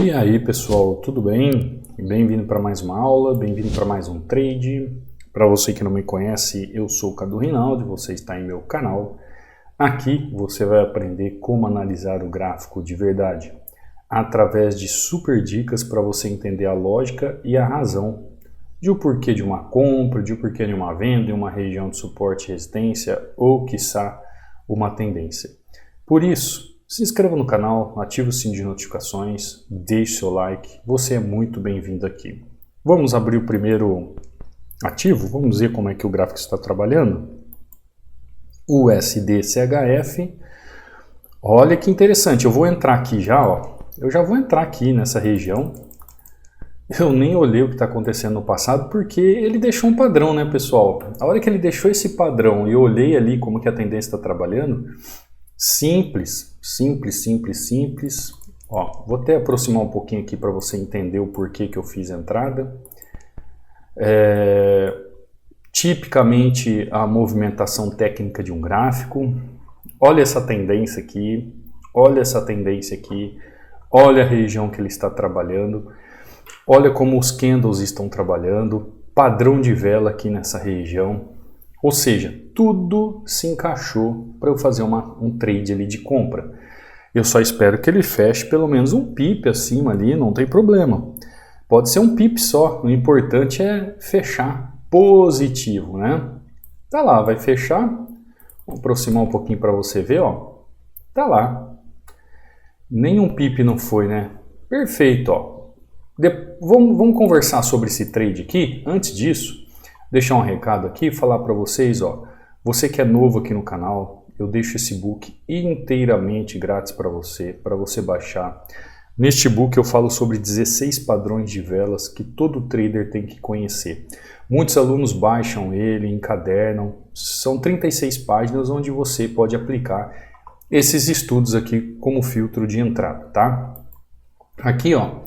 E aí pessoal, tudo bem? Bem-vindo para mais uma aula, bem-vindo para mais um trade. Para você que não me conhece, eu sou o Cadu Rinaldi, você está em meu canal. Aqui você vai aprender como analisar o gráfico de verdade, através de super dicas para você entender a lógica e a razão de o porquê de uma compra, de o porquê de uma venda em uma região de suporte e resistência ou, quiçá, uma tendência. Por isso, se inscreva no canal, ative o sininho de notificações, deixe seu like, você é muito bem-vindo aqui. Vamos abrir o primeiro ativo, vamos ver como é que o gráfico está trabalhando. O USD-CHF, olha que interessante, eu vou entrar aqui já, ó. Eu já vou entrar aqui nessa região. Eu nem olhei o que está acontecendo no passado porque ele deixou um padrão, né, pessoal? A hora que ele deixou esse padrão e eu olhei ali como que a tendência está trabalhando, simples. Ó, vou até aproximar um pouquinho aqui para você entender o porquê que eu fiz a entrada. Tipicamente a movimentação técnica de um gráfico. Olha essa tendência aqui, olha essa tendência aqui, olha a região que ele está trabalhando, olha como os candles estão trabalhando, padrão de vela aqui nessa região. Ou seja, tudo se encaixou para eu fazer um trade ali de compra. Eu só espero que ele feche pelo menos um pip acima ali, não tem problema. Pode ser um pip só, o importante é fechar positivo, né? Tá lá, vai fechar. Vou aproximar um pouquinho para você ver, ó. Tá lá. Nenhum pip não foi, né? Perfeito, ó. Vamos conversar sobre esse trade aqui. Antes disso, deixar um recado aqui e falar para vocês, ó, você que é novo aqui no canal, eu deixo esse book inteiramente grátis para você baixar. Neste book eu falo sobre 16 padrões de velas que todo trader tem que conhecer. Muitos alunos baixam ele, encadernam, são 36 páginas onde você pode aplicar esses estudos aqui como filtro de entrada, tá? Aqui, ó,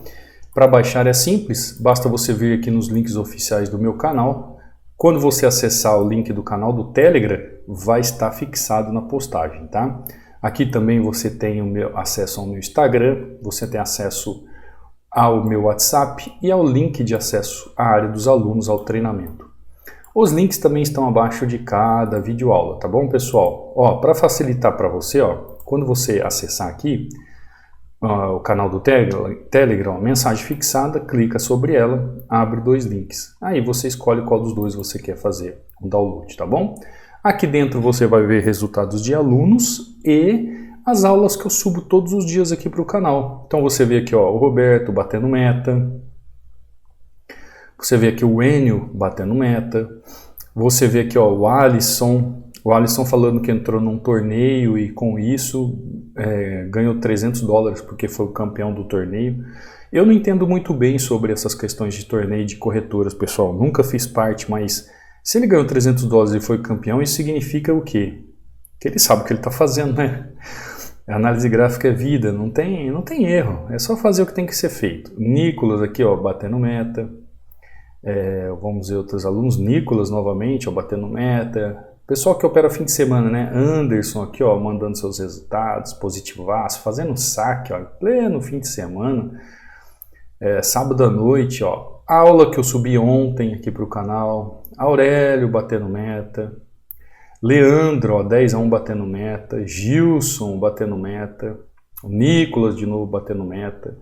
para baixar é simples, basta você vir aqui nos links oficiais do meu canal. Quando você acessar o link do canal do Telegram, vai estar fixado na postagem, tá? Aqui também você tem o meu acesso ao meu Instagram, você tem acesso ao meu WhatsApp e ao link de acesso à área dos alunos ao treinamento. Os links também estão abaixo de cada videoaula, tá bom, pessoal? Ó, para facilitar para você, ó, quando você acessar aqui o canal do Telegram, mensagem fixada, clica sobre ela, abre dois links. Aí você escolhe qual dos dois você quer fazer o download, tá bom? Aqui dentro você vai ver resultados de alunos e as aulas que eu subo todos os dias aqui para o canal. Então você vê aqui, ó, o Roberto batendo meta, você vê aqui o Enio batendo meta, você vê aqui, ó, o Alisson falando que entrou num torneio e com isso ganhou $300 porque foi o campeão do torneio. Eu não entendo muito bem sobre essas questões de torneio de corretoras, pessoal. Nunca fiz parte, mas se ele ganhou $300 e foi campeão, isso significa o quê? Que ele sabe o que ele está fazendo, né? A análise gráfica é vida, não tem erro. É só fazer o que tem que ser feito. Nicolas aqui, ó, batendo meta. Vamos ver outros alunos. Nicolas novamente, ó, batendo meta. Pessoal que opera fim de semana, né? Anderson aqui, ó, mandando seus resultados, positivaço, fazendo saque, ó, pleno fim de semana. Sábado à noite, ó, aula que eu subi ontem aqui para o canal. Aurélio batendo meta. Leandro, ó, 10-1 batendo meta. Gilson batendo meta. O Nicolas de novo batendo meta.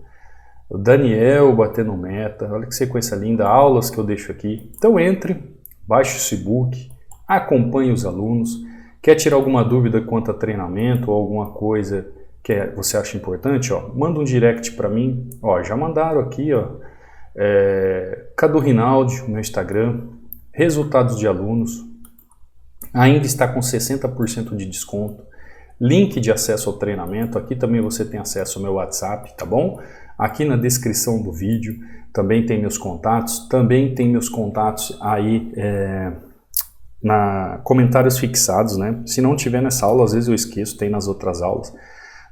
O Daniel batendo meta. Olha que sequência linda, aulas que eu deixo aqui. Então entre, baixe esse book. Acompanhe os alunos. Quer tirar alguma dúvida quanto a treinamento ou alguma coisa que você acha importante? Ó, manda um direct para mim. Ó, já mandaram aqui, ó, Cadu Rinaldi, meu Instagram. Resultados de alunos. Ainda está com 60% de desconto. Link de acesso ao treinamento. Aqui também você tem acesso ao meu WhatsApp, tá bom? Aqui na descrição do vídeo também tem meus contatos. Também tem meus contatos aí comentários fixados, né? Se não tiver nessa aula, às vezes eu esqueço, tem nas outras aulas.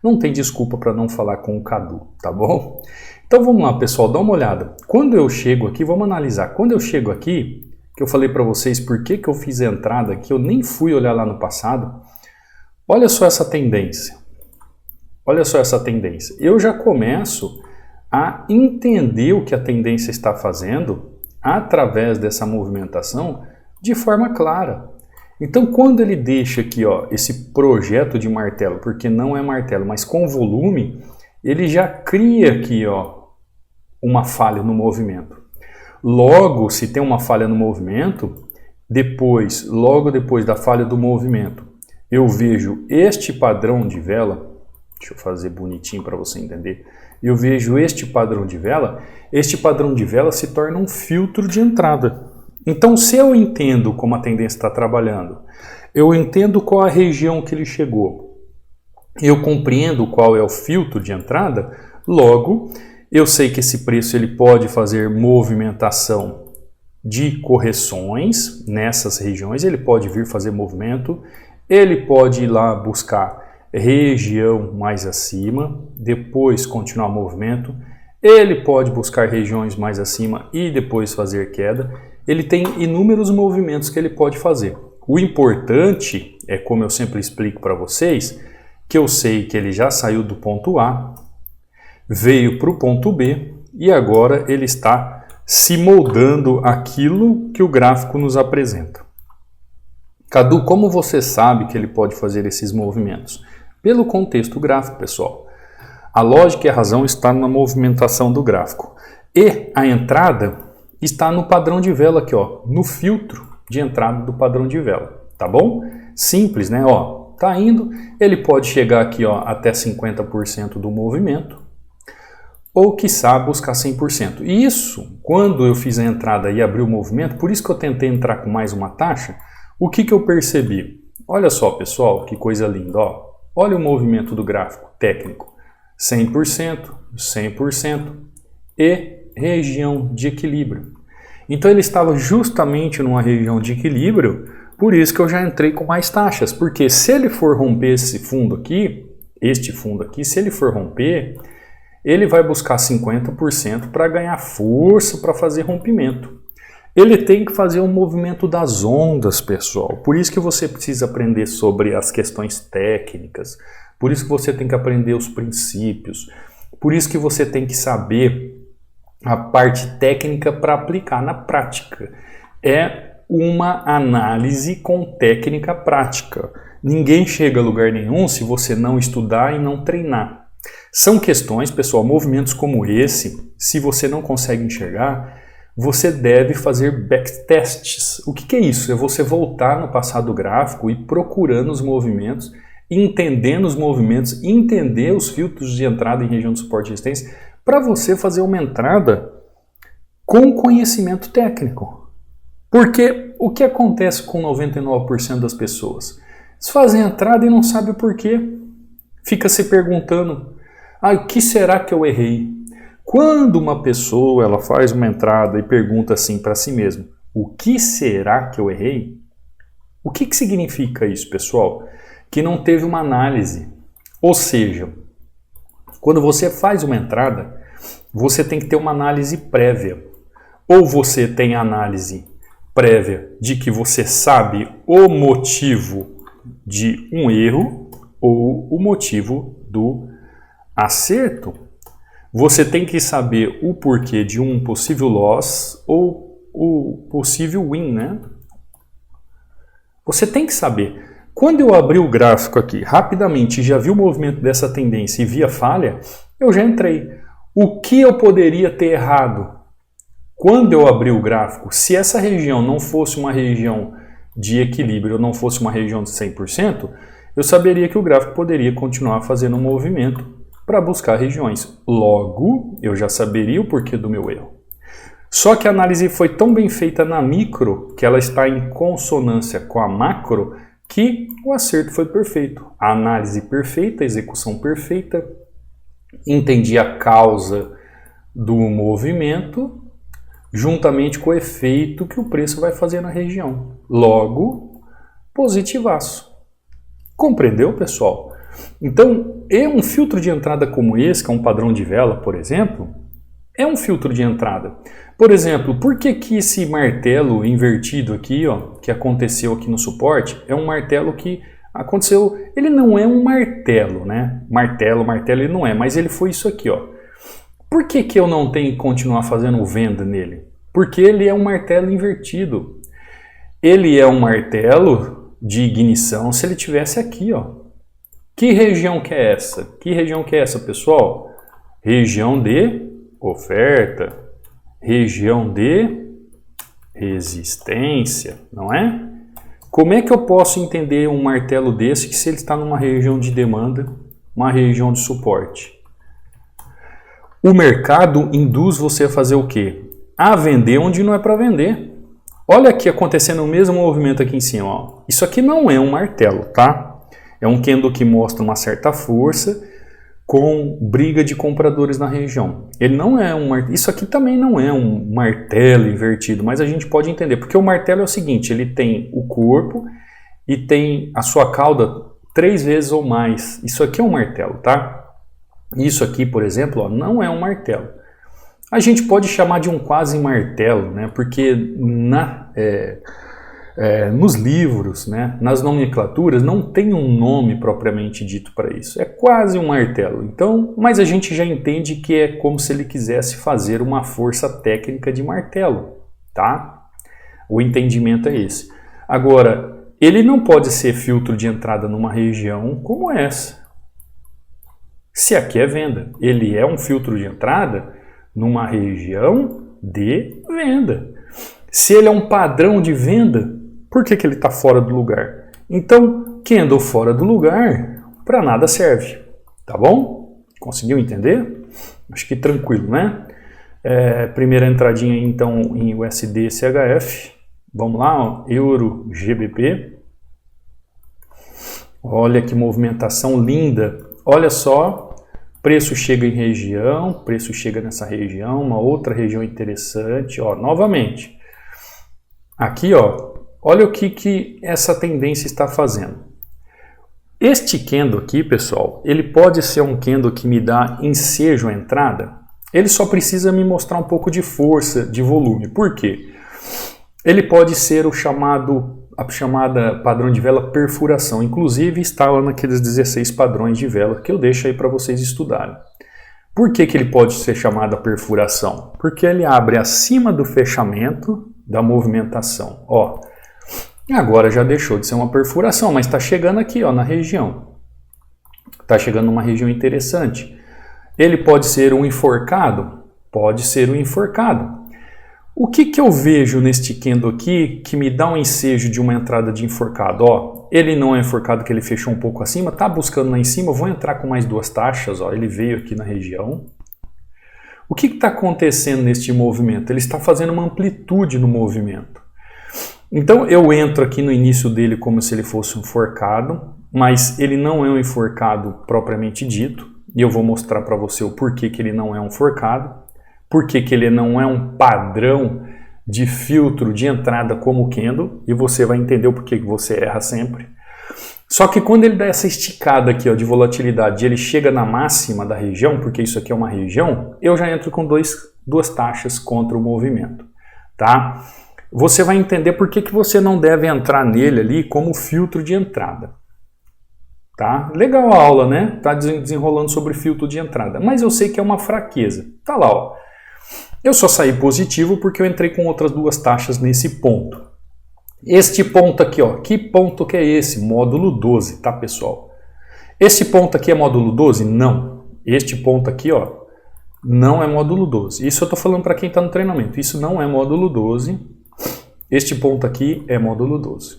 Não tem desculpa para não falar com o Cadu, tá bom? Então vamos lá, pessoal, dá uma olhada. Quando eu chego aqui, vamos analisar. Quando eu chego aqui, que eu falei para vocês por que eu fiz a entrada aqui, eu nem fui olhar lá no passado. Olha só essa tendência. Olha só essa tendência. Eu já começo a entender o que a tendência está fazendo através dessa movimentação de forma clara. Então, quando ele deixa aqui, ó, esse projeto de martelo, porque não é martelo, mas com volume, ele já cria aqui, ó, uma falha no movimento. Logo, se tem uma falha no movimento, logo depois da falha do movimento, eu vejo este padrão de vela. Deixa eu fazer bonitinho para você entender. Eu vejo este padrão de vela se torna um filtro de entrada. Então, se eu entendo como a tendência está trabalhando, eu entendo qual a região que ele chegou, eu compreendo qual é o filtro de entrada, logo, eu sei que esse preço ele pode fazer movimentação de correções nessas regiões, ele pode vir fazer movimento, ele pode ir lá buscar região mais acima, depois continuar o movimento, ele pode buscar regiões mais acima e depois fazer queda. Ele tem inúmeros movimentos que ele pode fazer. O importante é, como eu sempre explico para vocês, que eu sei que ele já saiu do ponto A, veio para o ponto B e agora ele está se moldando aquilo que o gráfico nos apresenta. Cadu, como você sabe que ele pode fazer esses movimentos? Pelo contexto gráfico, pessoal. A lógica e a razão está na movimentação do gráfico. E a entrada está no padrão de vela aqui, ó, no filtro de entrada do padrão de vela, tá bom? Simples, né? Ó, tá indo, ele pode chegar aqui, ó, até 50% do movimento, ou quiçá buscar 100%. E isso, quando eu fiz a entrada e abri o movimento, por isso que eu tentei entrar com mais uma taxa, o que que eu percebi? Olha só, pessoal, que coisa linda, ó. Olha o movimento do gráfico técnico, 100%, 100% e região de equilíbrio. Então ele estava justamente numa região de equilíbrio, por isso que eu já entrei com mais taxas, porque se ele for romper esse fundo aqui, este fundo aqui, se ele for romper, ele vai buscar 50% para ganhar força para fazer rompimento. Ele tem que fazer um movimento das ondas, pessoal. Por isso que você precisa aprender sobre as questões técnicas, por isso que você tem que aprender os princípios, por isso que você tem que saber a parte técnica para aplicar na prática. É uma análise com técnica prática. Ninguém chega a lugar nenhum se você não estudar e não treinar. São questões, pessoal, movimentos como esse, se você não consegue enxergar, você deve fazer backtests. O que é isso? É você voltar no passado gráfico e procurando os movimentos, entendendo os movimentos, entender os filtros de entrada em região de suporte e resistência, para você fazer uma entrada com conhecimento técnico. Porque o que acontece com 99% das pessoas? Eles fazem a entrada e não sabem o porquê. Fica se perguntando, o que será que eu errei? Quando uma pessoa ela faz uma entrada e pergunta assim para si mesma, o que será que eu errei? O que significa isso, pessoal? Que não teve uma análise. Ou seja, quando você faz uma entrada, você tem que ter uma análise prévia. Ou você tem a análise prévia de que você sabe o motivo de um erro ou o motivo do acerto. Você tem que saber o porquê de um possível loss ou o possível win, né? Você tem que saber. Quando eu abri o gráfico aqui, rapidamente, já vi o movimento dessa tendência e vi a falha, eu já entrei. O que eu poderia ter errado? Quando eu abri o gráfico, se essa região não fosse uma região de equilíbrio, não fosse uma região de 100%, eu saberia que o gráfico poderia continuar fazendo um movimento para buscar regiões. Logo, eu já saberia o porquê do meu erro. Só que a análise foi tão bem feita na micro, que ela está em consonância com a macro, que o acerto foi perfeito. A análise perfeita, a execução perfeita, entendi a causa do movimento, juntamente com o efeito que o preço vai fazer na região. Logo, positivaço. Compreendeu, pessoal? Então, é um filtro de entrada como esse, que é um padrão de vela, por exemplo, é um filtro de entrada. Por exemplo, por que esse martelo invertido aqui, ó, que aconteceu aqui no suporte, é um martelo que aconteceu... Ele não é um martelo, né? Martelo, ele não é, mas ele foi isso aqui, ó. Por que que eu não tenho que continuar fazendo venda nele? Porque ele é um martelo invertido. Ele é um martelo de ignição se ele tivesse aqui, ó. Que região que é essa? Que região que é essa, pessoal? Região de oferta, região de resistência, não é? Como é que eu posso entender um martelo desse se ele está numa região de demanda, uma região de suporte? O mercado induz você a fazer o quê? A vender onde não é para vender. Olha aqui acontecendo o mesmo movimento aqui em cima. Ó. Isso aqui não é um martelo, tá? É um candle que mostra uma certa força com briga de compradores na região. Ele não é um martelo. Isso aqui também não é um martelo invertido, mas a gente pode entender. Porque o martelo é o seguinte, ele tem o corpo e tem a sua cauda 3 vezes ou mais. Isso aqui é um martelo, tá? Isso aqui, por exemplo, ó, não é um martelo. A gente pode chamar de um quase martelo, né? Porque nos livros, né, nas nomenclaturas, não tem um nome propriamente dito para isso. É quase um martelo. Então, mas a gente já entende que é como se ele quisesse fazer uma força técnica de martelo, tá? O entendimento é esse. Agora, ele não pode ser filtro de entrada numa região como essa. Se aqui é venda, ele é um filtro de entrada numa região de venda. Se ele é um padrão de venda, por que que ele está fora do lugar? Então, candle fora do lugar, para nada serve. Tá bom? Conseguiu entender? Acho que tranquilo, né? Primeira entradinha então em USD CHF. Vamos lá, ó, Euro GBP. Olha que movimentação linda. Olha só, preço chega em região, preço chega nessa região, uma outra região interessante, ó, novamente. Aqui, ó, olha o que essa tendência está fazendo. Este candle aqui, pessoal, ele pode ser um candle que me dá ensejo à entrada. Ele só precisa me mostrar um pouco de força, de volume. Por quê? Ele pode ser a chamada padrão de vela perfuração. Inclusive está lá naqueles 16 padrões de vela que eu deixo aí para vocês estudarem. Por que que ele pode ser chamado perfuração? Porque ele abre acima do fechamento da movimentação. Ó, agora já deixou de ser uma perfuração, mas está chegando aqui, ó, na região. Está chegando numa região interessante. Ele pode ser um enforcado? Pode ser um enforcado. O que eu vejo neste candle aqui que me dá um ensejo de uma entrada de enforcado? Ó, ele não é enforcado, que ele fechou um pouco acima, tá buscando lá em cima, eu vou entrar com mais 2 taxas, ó, ele veio aqui na região. O que está acontecendo neste movimento? Ele está fazendo uma amplitude no movimento. Então eu entro aqui no início dele como se ele fosse um enforcado, mas ele não é um enforcado propriamente dito, e eu vou mostrar para você o porquê que ele não é um enforcado. Por que que ele não é um padrão de filtro de entrada como o candle, e você vai entender o porquê que você erra sempre. Só que quando ele dá essa esticada aqui, ó, de volatilidade, ele chega na máxima da região, porque isso aqui é uma região, eu já entro com 2 taxas contra o movimento, tá? Você vai entender por que que você não deve entrar nele ali como filtro de entrada. Tá? Legal a aula, né? Tá desenrolando sobre filtro de entrada, mas eu sei que é uma fraqueza. Tá lá, ó. Eu só saí positivo porque eu entrei com outras 2 taxas nesse ponto. Este ponto aqui, ó, que ponto que é esse? Módulo 12, tá, pessoal? Esse ponto aqui é módulo 12? Não. Este ponto aqui, ó, não é módulo 12. Isso eu tô falando para quem está no treinamento. Isso não é módulo 12. Este ponto aqui é módulo 12.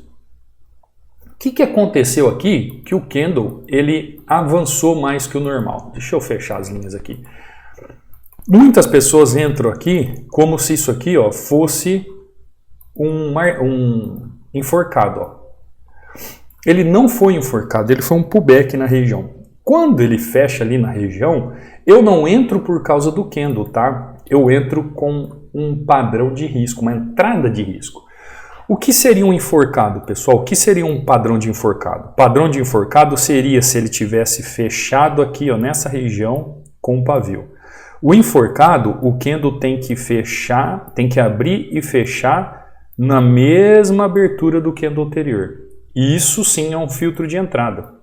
O que aconteceu aqui? Que o candle, ele avançou mais que o normal. Deixa eu fechar as linhas aqui. Muitas pessoas entram aqui como se isso aqui, ó, fosse um enforcado. Ó. Ele não foi enforcado, ele foi um pullback na região. Quando ele fecha ali na região, eu não entro por causa do candle, tá? Eu entro com um padrão de risco, uma entrada de risco. O que seria um enforcado, pessoal? O que seria um padrão de enforcado? Padrão de enforcado seria se ele tivesse fechado aqui, ó, nessa região com um pavio. O enforcado, o candle tem que fechar, tem que abrir e fechar na mesma abertura do candle anterior. Isso sim é um filtro de entrada.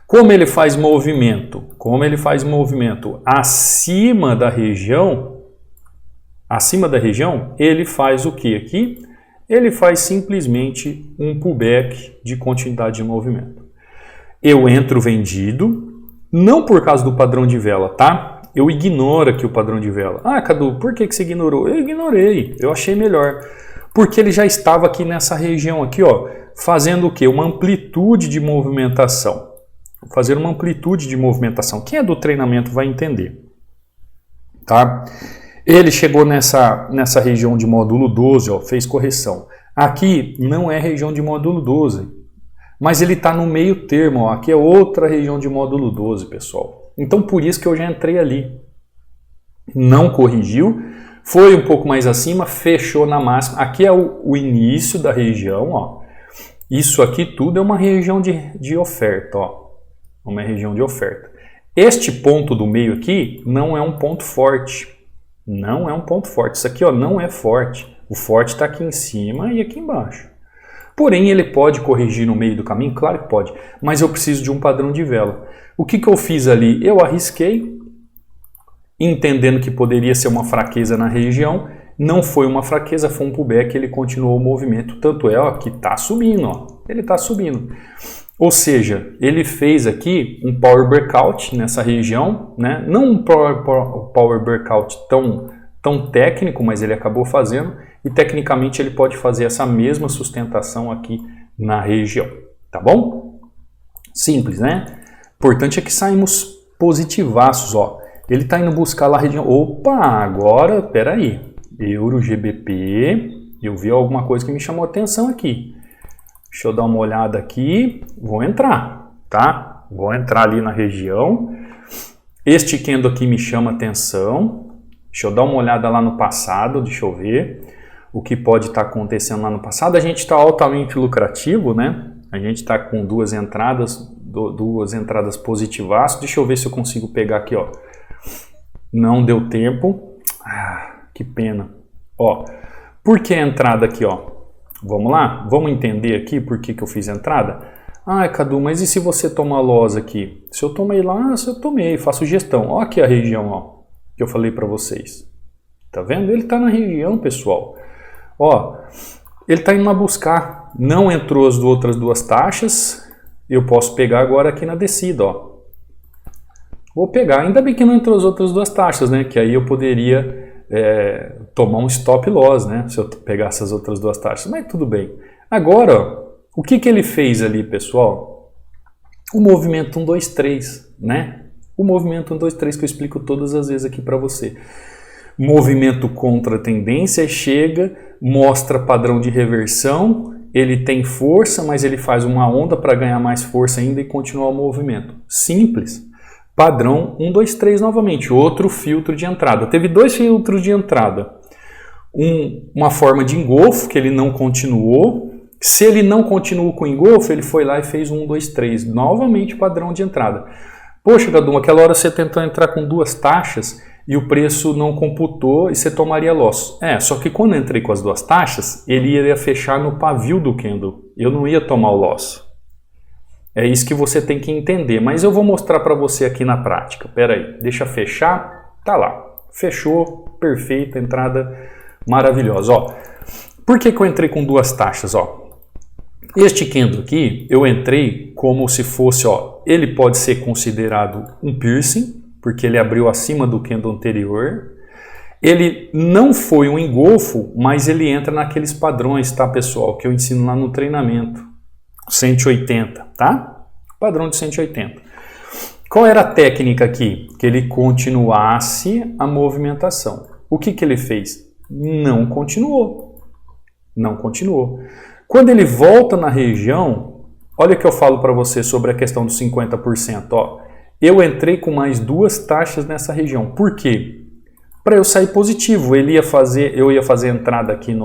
Como ele faz movimento? Como ele faz movimento acima da região, ele faz o que aqui? Ele faz simplesmente um pullback de continuidade de movimento. Eu entro vendido, não por causa do padrão de vela, tá? Eu ignoro aqui o padrão de vela. Ah, Cadu, por que você ignorou? Eu ignorei, eu achei melhor. Porque ele já estava aqui nessa região aqui, ó, fazendo o quê? Uma amplitude de movimentação. Fazer uma amplitude de movimentação. Quem é do treinamento vai entender. Tá? Ele chegou nessa região de módulo 12, ó, fez correção. Aqui não é região de módulo 12, mas ele está no meio termo. Ó, aqui é outra região de módulo 12, pessoal. Então por isso que eu já entrei ali. Não corrigiu, foi um pouco mais acima, fechou na máxima. Aqui é o início da região. Ó. Isso aqui tudo é uma região de oferta. Ó. Uma região de oferta. Este ponto do meio aqui não é um ponto forte. Não é um ponto forte. Isso aqui, ó, não é forte. O forte está aqui em cima e aqui embaixo. Porém, ele pode corrigir no meio do caminho? Claro que pode. Mas eu preciso de um padrão de vela. O que eu fiz ali? Eu arrisquei, entendendo que poderia ser uma fraqueza na região. Não foi uma fraqueza, foi um pullback. Ele continuou o movimento. Tanto é ó, que está subindo. Ó. Ele está subindo. Ou seja, ele fez aqui um Power Breakout nessa região, né? Não um Power Breakout tão técnico, mas ele acabou fazendo, e tecnicamente ele pode fazer essa mesma sustentação aqui na região, tá bom? Simples, né? Importante é que saímos positivaços, ó. Ele está indo buscar lá a região, opa, agora, peraí, Euro GBP, eu vi alguma coisa que me chamou a atenção aqui. Deixa eu dar uma olhada aqui, vou entrar, tá? Vou entrar ali na região. Este candle aqui me chama atenção. Deixa eu dar uma olhada lá no passado, deixa eu ver o que pode estar acontecendo lá no passado. A gente está altamente lucrativo, né? A gente está com duas entradas positivaço. Deixa eu ver se eu consigo pegar aqui, ó. Não deu tempo. Ah, que pena. Ó, por que a entrada aqui, ó? Vamos lá? Vamos entender aqui por que eu fiz a entrada? Ah, Cadu, mas e se você tomar loss aqui? Se eu tomei lá, se eu tomei, faço gestão. Ó aqui a região, ó, que eu falei para vocês. Tá vendo? Ele tá na região, pessoal. Ó, ele tá indo lá buscar. Não entrou as outras duas taxas. Eu posso pegar agora aqui na descida, ó. Vou pegar. Ainda bem que não entrou as outras duas taxas, né? Que aí eu poderia tomar um stop loss, né? Se eu pegasse as outras duas taxas. Mas tudo bem. Agora, ó, o que ele fez ali, pessoal? O movimento 1, 2, 3, né? O movimento 1, 2, 3 que eu explico todas as vezes aqui para você. Movimento contra a tendência, chega, mostra padrão de reversão, ele tem força, mas ele faz uma onda para ganhar mais força ainda e continuar o movimento. Simples. Padrão 1, 2, 3 novamente, outro filtro de entrada. Teve dois filtros de entrada. Uma forma de engolfo, que ele não continuou. Se ele não continuou com o engolfo, ele foi lá e fez 1, 2, 3. Novamente padrão de entrada. Poxa, Gadu, aquela hora você tentou entrar com duas taxas e o preço não computou e você tomaria loss. Só que quando eu entrei com as duas taxas, ele ia fechar no pavio do candle. Eu não ia tomar o loss. É isso que você tem que entender, mas eu vou mostrar para você aqui na prática. Pera aí, deixa fechar, tá lá, fechou, perfeita, entrada maravilhosa. Ó, por que eu entrei com duas taxas? Ó, este candle aqui, eu entrei como se fosse, ó, ele pode ser considerado um piercing, porque ele abriu acima do candle anterior. Ele não foi um engolfo, mas ele entra naqueles padrões, tá, pessoal, que eu ensino lá no treinamento. 180, tá? Padrão de 180. Qual era a técnica aqui? Que ele continuasse a movimentação. O que ele fez? Não continuou. Não continuou. Quando ele volta na região, olha o que eu falo para você sobre a questão dos 50%. Ó, eu entrei com mais duas taxas nessa região. Por quê? Para eu sair positivo. Eu ia fazer entrada aqui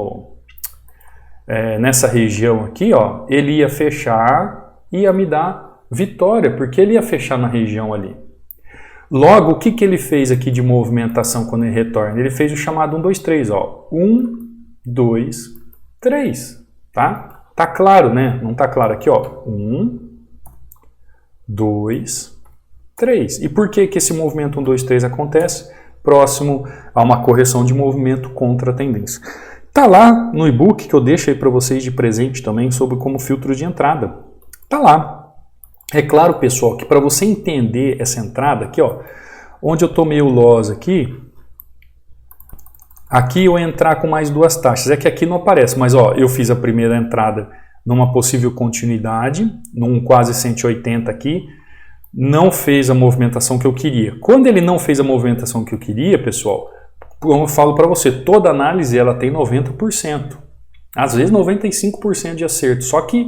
nessa região aqui, ó, ele ia fechar e ia me dar vitória, porque ele ia fechar na região ali. Logo, o que ele fez aqui de movimentação quando ele retorna? Ele fez o chamado 1, 2, 3, ó. 1, 2, 3, tá? Tá claro, né? Não tá claro aqui, ó. 1, 2, 3. E por que que esse movimento 1, 2, 3 acontece? Próximo a uma correção de movimento contra a tendência. Tá lá no e-book que eu deixo aí para vocês de presente também sobre como filtro de entrada. Tá lá. É claro, pessoal, que para você entender essa entrada aqui, ó, onde eu tomei o loss aqui eu entrar com mais 2 taxas. É que aqui não aparece, mas ó, eu fiz a primeira entrada numa possível continuidade, num quase 180 aqui, não fez a movimentação que eu queria. Quando ele não fez a movimentação que eu queria, pessoal, como eu falo para você, toda análise ela tem 90%, às vezes 95% de acerto. Só que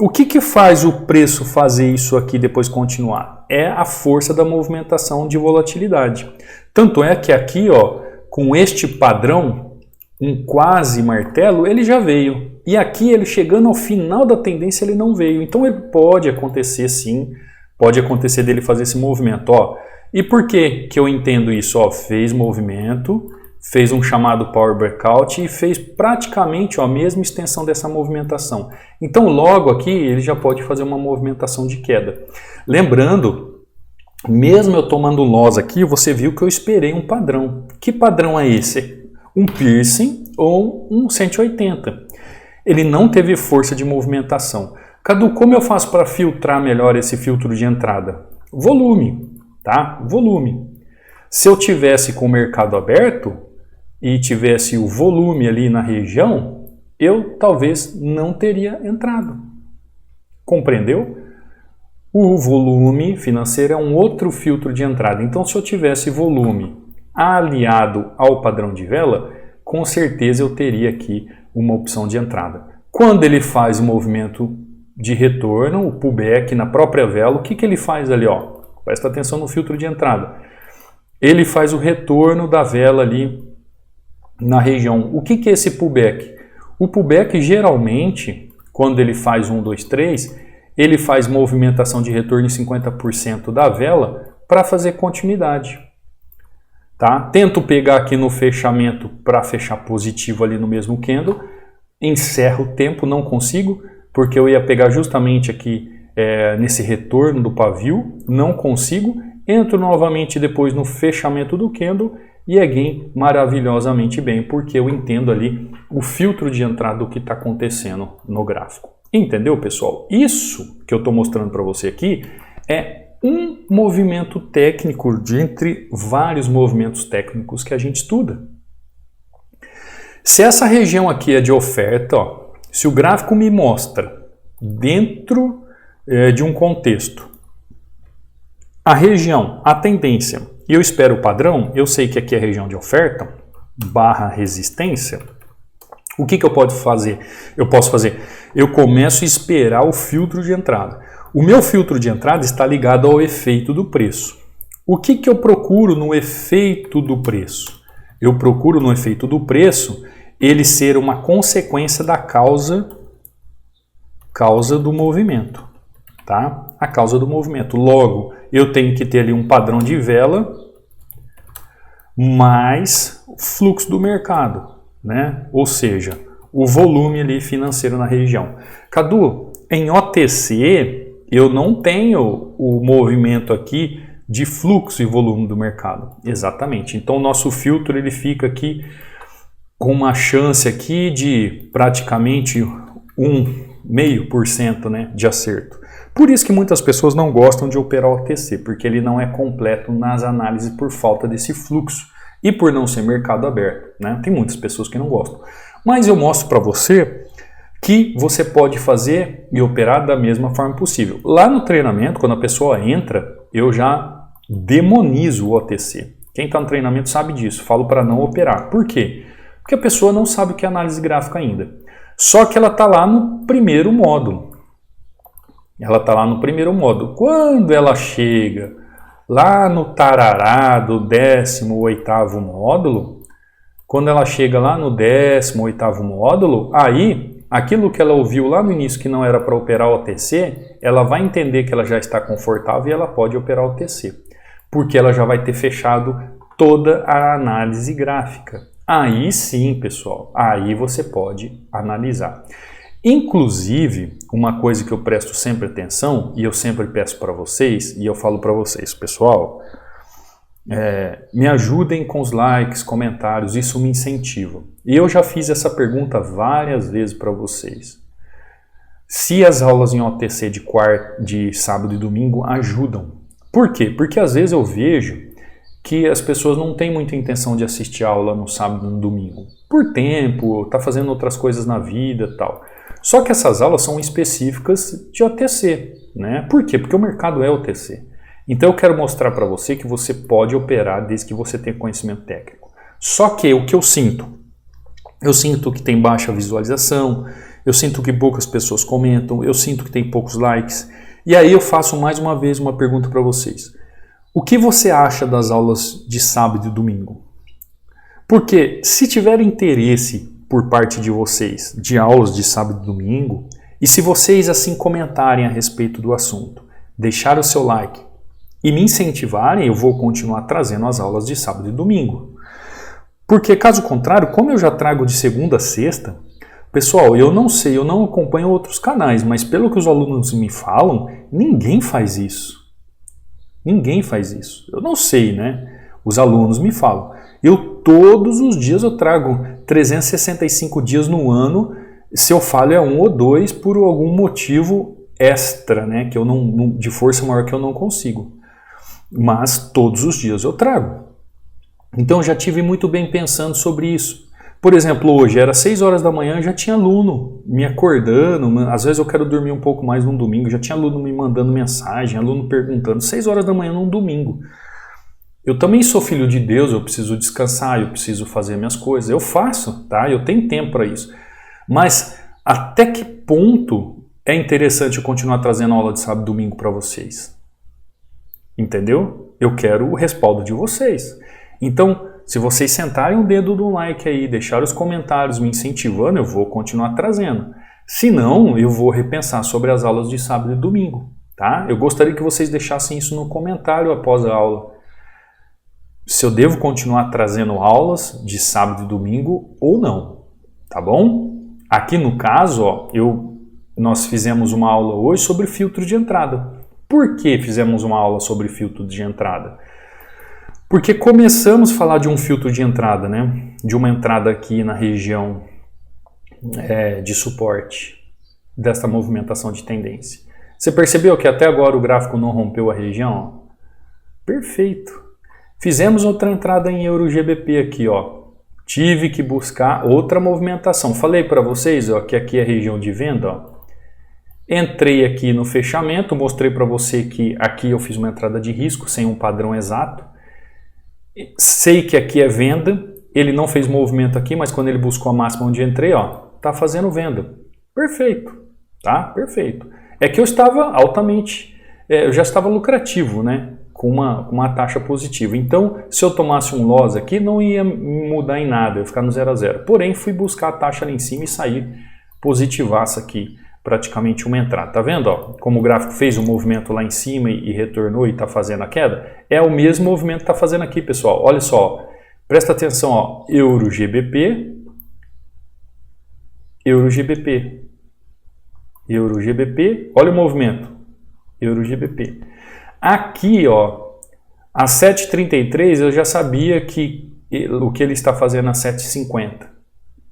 o que faz o preço fazer isso aqui depois continuar? É a força da movimentação de volatilidade. Tanto é que aqui, ó, com este padrão, um quase martelo, ele já veio. E aqui ele chegando ao final da tendência ele não veio. Então ele pode acontecer sim, pode acontecer dele fazer esse movimento. Ó. E por que eu entendo isso? Ó, fez movimento, fez um chamado Power Breakout e fez praticamente ó, a mesma extensão dessa movimentação. Então logo aqui ele já pode fazer uma movimentação de queda. Lembrando, mesmo eu tomando loss aqui, você viu que eu esperei um padrão. Que padrão é esse? Um piercing ou um 180. Ele não teve força de movimentação. Cadu, como eu faço para filtrar melhor esse filtro de entrada? Volume, tá? Volume. Se eu tivesse com o mercado aberto e tivesse o volume ali na região, eu talvez não teria entrado. Compreendeu? O volume financeiro é um outro filtro de entrada. Então, se eu tivesse volume aliado ao padrão de vela, com certeza eu teria aqui uma opção de entrada. Quando ele faz o movimento de retorno, o pullback na própria vela, o que ele faz ali? Ó? Presta atenção no filtro de entrada. Ele faz o retorno da vela ali na região. O que é esse pullback? O pullback geralmente, quando ele faz 1, 2, 3, ele faz movimentação de retorno em 50% da vela para fazer continuidade. Tá? Tento pegar aqui no fechamento para fechar positivo ali no mesmo candle, encerro o tempo, não consigo, porque eu ia pegar justamente aqui nesse retorno do pavio, não consigo, entro novamente depois no fechamento do candle e again maravilhosamente bem, porque eu entendo ali o filtro de entrada do que está acontecendo no gráfico. Entendeu, pessoal? Isso que eu estou mostrando para você aqui é um movimento técnico de entre vários movimentos técnicos que a gente estuda. Se essa região aqui é de oferta, ó, se o gráfico me mostra dentro de um contexto a região, a tendência, e eu espero o padrão, eu sei que aqui é a região de oferta, barra resistência, o que eu posso fazer? Eu começo a esperar o filtro de entrada. O meu filtro de entrada está ligado ao efeito do preço. O que eu procuro no efeito do preço? Eu procuro no efeito do preço ele ser uma consequência da causa do movimento, tá? A causa do movimento. Logo, eu tenho que ter ali um padrão de vela mais fluxo do mercado, né? Ou seja, o volume ali financeiro na região. Cadu, em OTC eu não tenho o movimento aqui de fluxo e volume do mercado. Exatamente. Então o nosso filtro ele fica aqui com uma chance aqui de praticamente 0,5%, né, de acerto. Por isso que muitas pessoas não gostam de operar OTC, porque ele não é completo nas análises por falta desse fluxo e por não ser mercado aberto, né? Tem muitas pessoas que não gostam. Mas eu mostro para você que você pode fazer e operar da mesma forma possível. Lá no treinamento, quando a pessoa entra, eu já demonizo o OTC. Quem está no treinamento sabe disso, falo para não operar. Por quê? Porque a pessoa não sabe o que é análise gráfica ainda. Só que ela está lá no primeiro módulo. Quando ela chega lá no tarará do 18º módulo, quando ela chega lá no 18º módulo, aí aquilo que ela ouviu lá no início que não era para operar OTC, ela vai entender que ela já está confortável e ela pode operar OTC. Porque ela já vai ter fechado toda a análise gráfica. Aí sim, pessoal, aí você pode analisar. Inclusive, uma coisa que eu presto sempre atenção, e eu sempre peço para vocês, e eu falo para vocês, pessoal, me ajudem com os likes, comentários, isso me incentiva. E eu já fiz essa pergunta várias vezes para vocês. Se as aulas em OTC de sábado e domingo ajudam. Por quê? Porque às vezes eu vejo que as pessoas não têm muita intenção de assistir a aula no sábado e no domingo. Por tempo, tá fazendo outras coisas na vida e tal. Só que essas aulas são específicas de OTC, né? Por quê? Porque o mercado é OTC. Então eu quero mostrar para você que você pode operar desde que você tenha conhecimento técnico. Só que o que eu sinto que tem baixa visualização, eu sinto que poucas pessoas comentam, eu sinto que tem poucos likes. E aí eu faço mais uma vez uma pergunta para vocês. O que você acha das aulas de sábado e domingo? Porque se tiver interesse por parte de vocês de aulas de sábado e domingo, e se vocês assim comentarem a respeito do assunto, deixar o seu like e me incentivarem, eu vou continuar trazendo as aulas de sábado e domingo. Porque caso contrário, como eu já trago de segunda a sexta, pessoal, eu não sei, eu não acompanho outros canais, mas pelo que os alunos me falam, ninguém faz isso. Ninguém faz isso. Eu não sei, né? Os alunos me falam. Todos os dias eu trago 365 dias no ano, se eu falho é 1 ou 2 por algum motivo extra, né? Que eu não, de força maior que eu não consigo. Mas todos os dias eu trago. Então já tive muito bem pensando sobre isso. Por exemplo, hoje era 6 horas da manhã, já tinha aluno me acordando, às vezes eu quero dormir um pouco mais num domingo, já tinha aluno me mandando mensagem, aluno perguntando, 6 horas da manhã num domingo. Eu também sou filho de Deus, eu preciso descansar, eu preciso fazer minhas coisas, eu faço, tá? Eu tenho tempo para isso. Mas até que ponto é interessante eu continuar trazendo aula de sábado e domingo para vocês? Entendeu? Eu quero o respaldo de vocês. Então, se vocês sentarem o dedo no like aí, deixar os comentários me incentivando, eu vou continuar trazendo. Se não, eu vou repensar sobre as aulas de sábado e domingo, tá? Eu gostaria que vocês deixassem isso no comentário após a aula. Se eu devo continuar trazendo aulas de sábado e domingo ou não, tá bom? Aqui no caso, ó, nós fizemos uma aula hoje sobre filtro de entrada. Por que fizemos uma aula sobre filtro de entrada? Porque começamos a falar de um filtro de entrada, né? De uma entrada aqui na região de suporte desta movimentação de tendência. Você percebeu que até agora o gráfico não rompeu a região? Perfeito. Fizemos outra entrada em EURO-GBP aqui, ó. Tive que buscar outra movimentação. Falei para vocês, ó, que aqui é a região de venda, ó. Entrei aqui no fechamento, mostrei para você que aqui eu fiz uma entrada de risco sem um padrão exato. Sei que aqui é venda, ele não fez movimento aqui, mas quando ele buscou a máxima onde entrei, ó, tá fazendo venda. Perfeito, tá? Perfeito. É que eu estava altamente, eu já estava lucrativo, né? Com uma taxa positiva. Então, se eu tomasse um loss aqui, não ia mudar em nada, eu ia ficar no 0 a 0. Porém, fui buscar a taxa lá em cima e sair positivaça aqui, praticamente uma entrada. Tá vendo? Ó, como o gráfico fez um movimento lá em cima e retornou e está fazendo a queda? É o mesmo movimento que está fazendo aqui, pessoal. Olha só, presta atenção, ó, EURO-GBP, EURO-GBP, EURO-GBP, olha o movimento, EURO-GBP. Aqui, ó, às 7h33 eu já sabia que o que ele está fazendo às 7h50.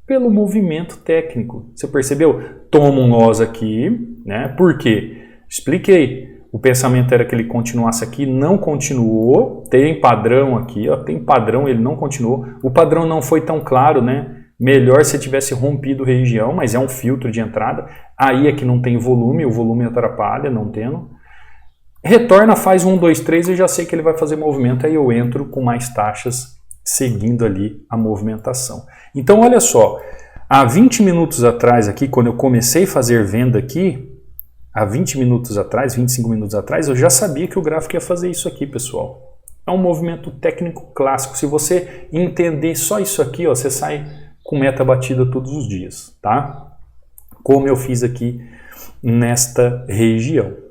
Pelo movimento técnico. Você percebeu? Toma um loss aqui, né? Por quê? Expliquei. O pensamento era que ele continuasse aqui, não continuou. Tem padrão aqui, ó, tem padrão, ele não continuou. O padrão não foi tão claro, né? Melhor se tivesse rompido região, mas é um filtro de entrada. Aí é que não tem volume, o volume atrapalha, não tendo. Retorna, faz 1, 2, 3, eu já sei que ele vai fazer movimento, aí eu entro com mais taxas seguindo ali a movimentação. Então olha só, há 20 minutos atrás aqui, quando eu comecei a fazer venda aqui, há 20 minutos atrás, 25 minutos atrás, eu já sabia que o gráfico ia fazer isso aqui, pessoal. É um movimento técnico clássico. Se você entender só isso aqui, ó, você sai com meta batida todos os dias, tá? Como eu fiz aqui nesta região.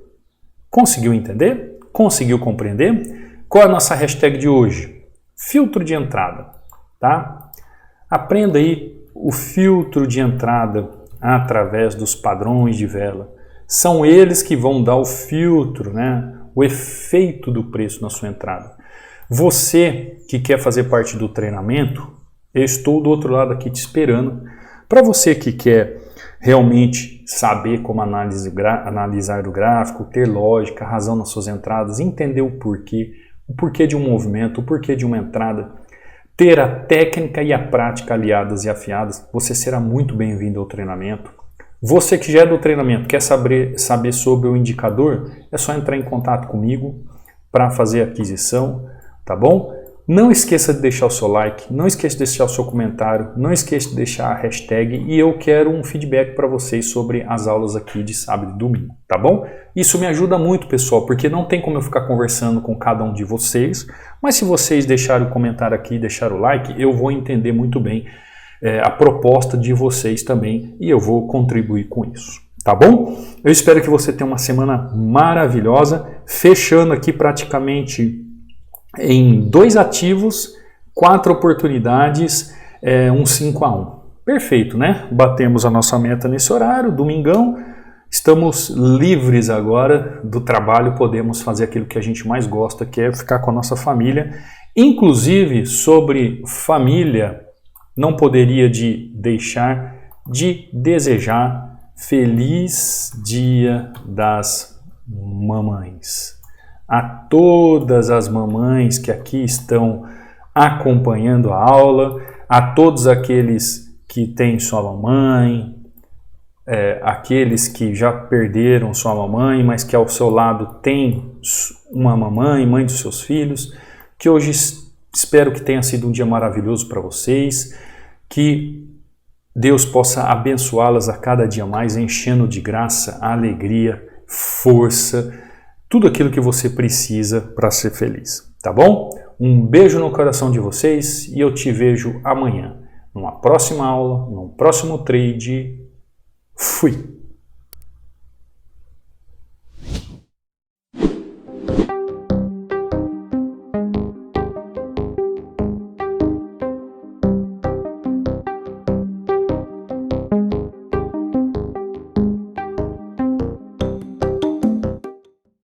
Conseguiu entender? Conseguiu compreender? Qual é a nossa hashtag de hoje? Filtro de entrada, tá? Aprenda aí o filtro de entrada através dos padrões de vela. São eles que vão dar o filtro, né? O efeito do preço na sua entrada. Você que quer fazer parte do treinamento, eu estou do outro lado aqui te esperando. Para você que quer realmente saber como analisar o gráfico, ter lógica, razão nas suas entradas, entender o porquê de um movimento, o porquê de uma entrada, ter a técnica e a prática aliadas e afiadas, você será muito bem-vindo ao treinamento. Você que já é do treinamento, quer saber sobre o indicador, é só entrar em contato comigo para fazer a aquisição, tá bom? Não esqueça de deixar o seu like, não esqueça de deixar o seu comentário, não esqueça de deixar a hashtag e eu quero um feedback para vocês sobre as aulas aqui de sábado e domingo, tá bom? Isso me ajuda muito, pessoal, porque não tem como eu ficar conversando com cada um de vocês, mas se vocês deixarem o comentário aqui e deixarem o like, eu vou entender muito bem a proposta de vocês também e eu vou contribuir com isso, tá bom? Eu espero que você tenha uma semana maravilhosa, fechando aqui praticamente em 2 ativos, 4 oportunidades, um 5-1. Perfeito, né? Batemos a nossa meta nesse horário, domingão, estamos livres agora do trabalho, podemos fazer aquilo que a gente mais gosta, que é ficar com a nossa família. Inclusive, sobre família, não poderia deixar de desejar feliz Dia das Mamães. A todas as mamães que aqui estão acompanhando a aula, a todos aqueles que têm sua mamãe, aqueles que já perderam sua mamãe, mas que ao seu lado tem uma mamãe, mãe dos seus filhos, que hoje espero que tenha sido um dia maravilhoso para vocês, que Deus possa abençoá-las a cada dia mais, enchendo de graça, alegria, força, tudo aquilo que você precisa para ser feliz, tá bom? Um beijo no coração de vocês e eu te vejo amanhã, numa próxima aula, num próximo trade. Fui!